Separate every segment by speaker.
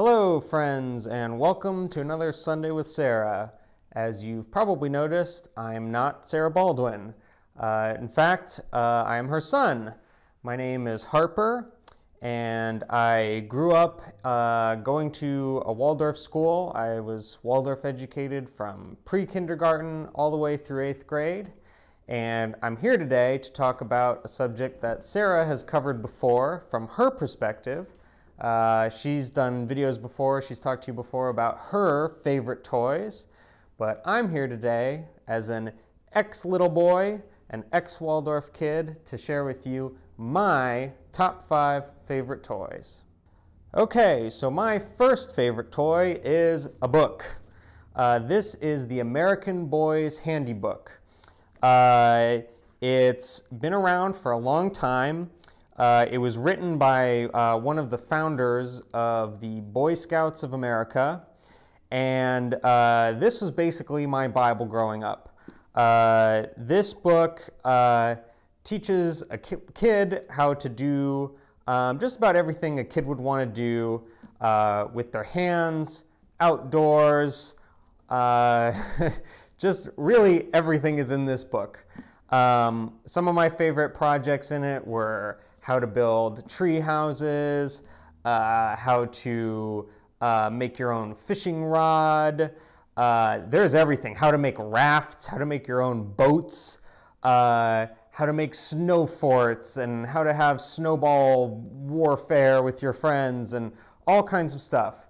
Speaker 1: Hello friends, and welcome to another Sunday with Sarah. As you've probably noticed, I'm not Sarah Baldwin. In fact, I am her son. My name is Harper, and I grew up going to a Waldorf school. I was Waldorf educated from pre-kindergarten all the way through 8th grade. And I'm here today to talk about a subject that Sarah has covered before from her perspective. She's done videos before, she's talked to you before about her favorite toys, but I'm here today as an ex-little boy, an ex-Waldorf kid, to share with you my top 5 favorite toys. Okay, so my first favorite toy is a book. This is the American Boy's Handy Book. It's been around for a long time. It was written by one of the founders of the Boy Scouts of America, and this was basically my Bible growing up. This book teaches a kid how to do just about everything a kid would want to do with their hands, outdoors, just really everything is in this book. Some of my favorite projects in it were how to build tree houses, how to make your own fishing rod. There's everything. How to make rafts, how to make your own boats, how to make snow forts, and how to have snowball warfare with your friends, and all kinds of stuff.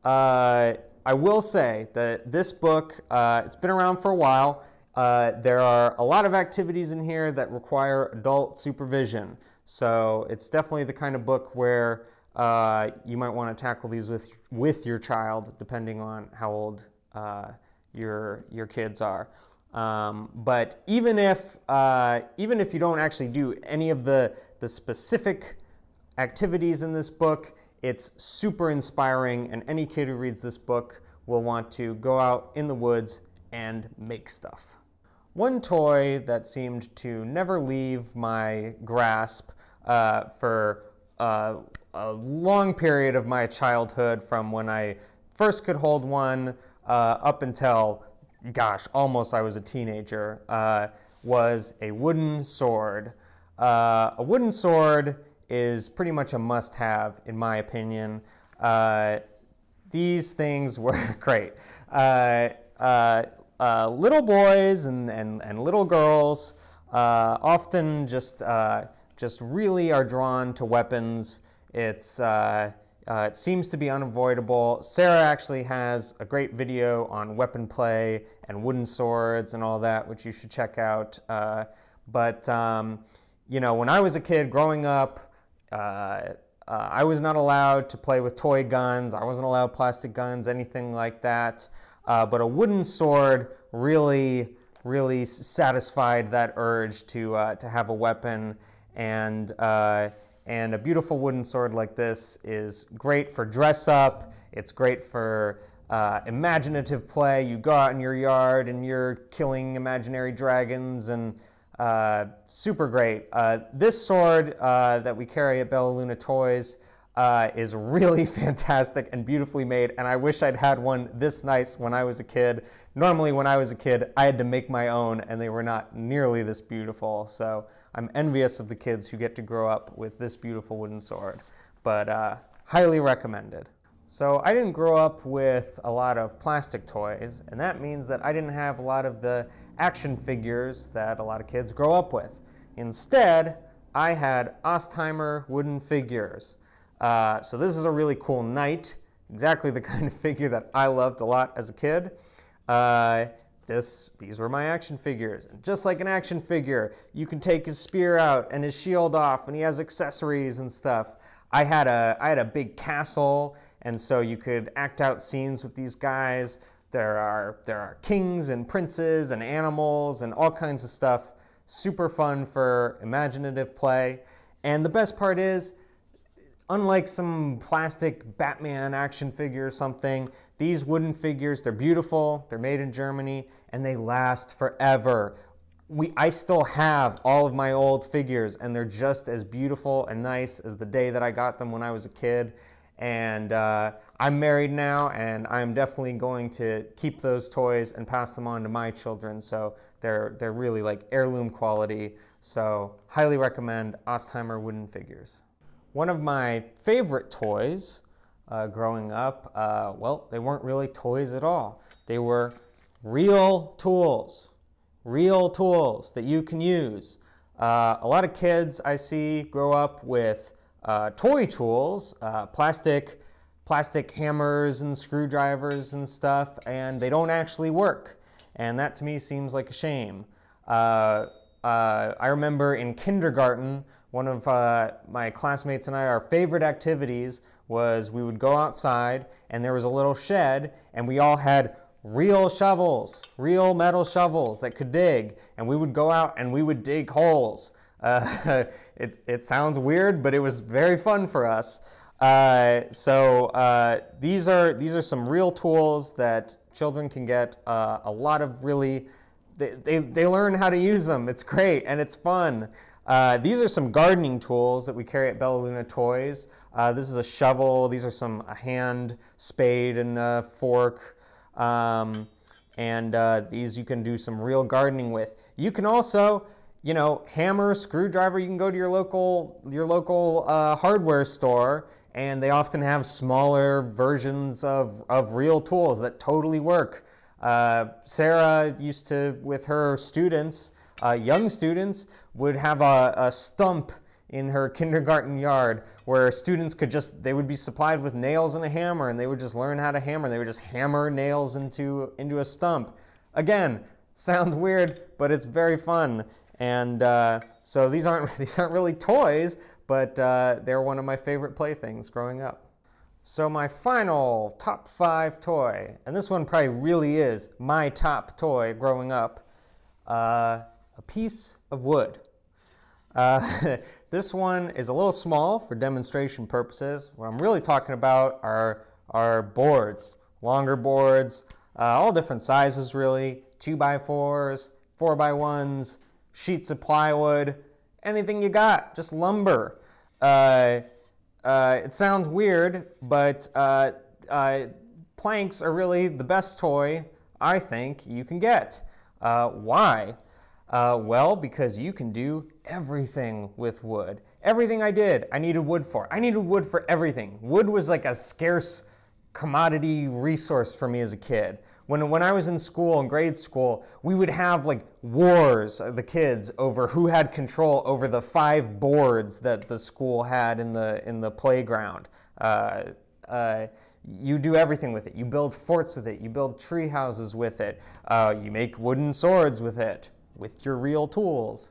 Speaker 1: I will say that this book, it's been around for a while. There are a lot of activities in here that require adult supervision. So it's definitely the kind of book where you might want to tackle these with your child, depending on how old your kids are. But even if you don't actually do any of the specific activities in this book, it's super inspiring, and any kid who reads this book will want to go out in the woods and make stuff. One toy that seemed to never leave my grasp for a long period of my childhood, from when I first could hold one up until, gosh, almost I was a teenager, was a wooden sword. A wooden sword is pretty much a must-have, in my opinion. These things were great. Little boys and little girls often just really are drawn to weapons. It seems to be unavoidable. Sarah actually has a great video on weapon play and wooden swords and all that, which you should check out. You know, when I was a kid growing up, I was not allowed to play with toy guns. I wasn't allowed plastic guns, anything like that. But a wooden sword really satisfied that urge to have a weapon, and a beautiful wooden sword like this is great for dress up. It's great for imaginative play. You go out in your yard and you're killing imaginary dragons, and super great. This sword that we carry at Bella Luna Toys is really fantastic and beautifully made, and I wish I'd had one this nice when I was a kid. Normally when I was a kid, I had to make my own, and they were not nearly this beautiful, so I'm envious of the kids who get to grow up with this beautiful wooden sword, but highly recommended. So I didn't grow up with a lot of plastic toys, and that means that I didn't have a lot of the action figures that a lot of kids grow up with. Instead, I had Ostheimer wooden figures. So this is a really cool knight, exactly the kind of figure that I loved a lot as a kid. These were my action figures. And just like an action figure, you can take his spear out and his shield off, and he has accessories and stuff. I had a big castle, and so you could act out scenes with these guys. There are kings and princes and animals and all kinds of stuff. Super fun for imaginative play. And the best part is, unlike some plastic Batman action figure or something, these wooden figures, they're beautiful, they're made in Germany, and they last forever. I still have all of my old figures, and they're just as beautiful and nice as the day that I got them when I was a kid. And I'm married now, and I'm definitely going to keep those toys and pass them on to my children. So they're really like heirloom quality. So highly recommend Ostheimer wooden figures. One of my favorite toys growing up, well, they weren't really toys at all. They were real tools that you can use. A lot of kids I see grow up with toy tools, plastic hammers and screwdrivers and stuff, and they don't actually work. And that to me seems like a shame. I remember in kindergarten, one of my classmates and I, our favorite activities was we would go outside and there was a little shed and we all had real shovels, real metal shovels that could dig, and we would go out and we would dig holes. It sounds weird, but it was very fun for us. These are some real tools that children can get a lot of really, they learn how to use them. It's great and it's fun. These are some gardening tools that we carry at Bella Luna Toys. This is a shovel. These are a hand spade and a fork. These you can do some real gardening with. You can also, hammer, screwdriver. You can go to your local hardware store, and they often have smaller versions of real tools that totally work. Sarah used to, with her students, young students, would have a stump in her kindergarten yard where students they would be supplied with nails and a hammer, and they would just learn how to hammer. They would just hammer nails into a stump. Again, sounds weird, but it's very fun. And so these aren't really toys, but they're one of my favorite playthings growing up. So my final top 5 toy, and this one probably really is my top toy growing up, a piece of wood. This one is a little small for demonstration purposes. What I'm really talking about are boards, longer boards, all different sizes really, 2x4s, 4x1s, sheets of plywood, anything you got, just lumber. It sounds weird, but planks are really the best toy I think you can get. Why? Well, because you can do everything with wood. Everything I needed wood for. I needed wood for everything. Wood was like a scarce commodity resource for me as a kid. When I was in school, in grade school, we would have like wars, the kids, over who had control over the 5 boards that the school had in the playground. You do everything with it. You build forts with it. You build tree houses with it. You make wooden swords with it, with your real tools.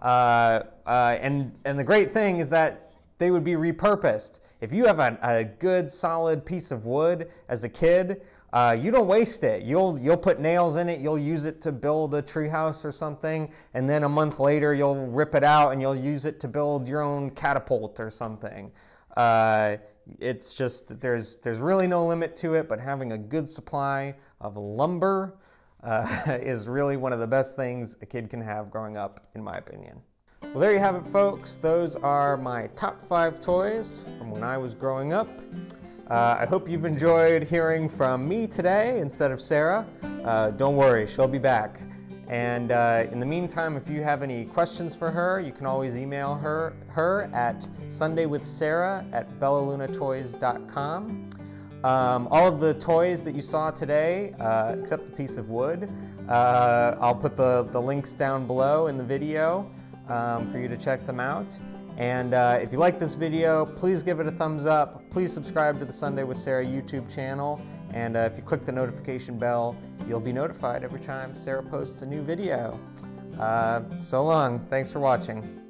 Speaker 1: And the great thing is that they would be repurposed. If you have a good solid piece of wood as a kid, you don't waste it. You'll put nails in it, you'll use it to build a treehouse or something, and then a month later you'll rip it out and you'll use it to build your own catapult or something. It's just, there's really no limit to it, but having a good supply of lumber is really one of the best things a kid can have growing up, in my opinion. Well, there you have it, folks. Those are my top 5 toys from when I was growing up. I hope you've enjoyed hearing from me today instead of Sarah. Don't worry, she'll be back. And in the meantime, if you have any questions for her, you can always email her at sundaywithsarah@bellalunatoys.com. All of the toys that you saw today, except the piece of wood, I'll put the links down below in the video for you to check them out. And if you like this video, please give it a thumbs up. Please subscribe to the Sunday with Sarah YouTube channel. And if you click the notification bell, you'll be notified every time Sarah posts a new video. So long. Thanks for watching.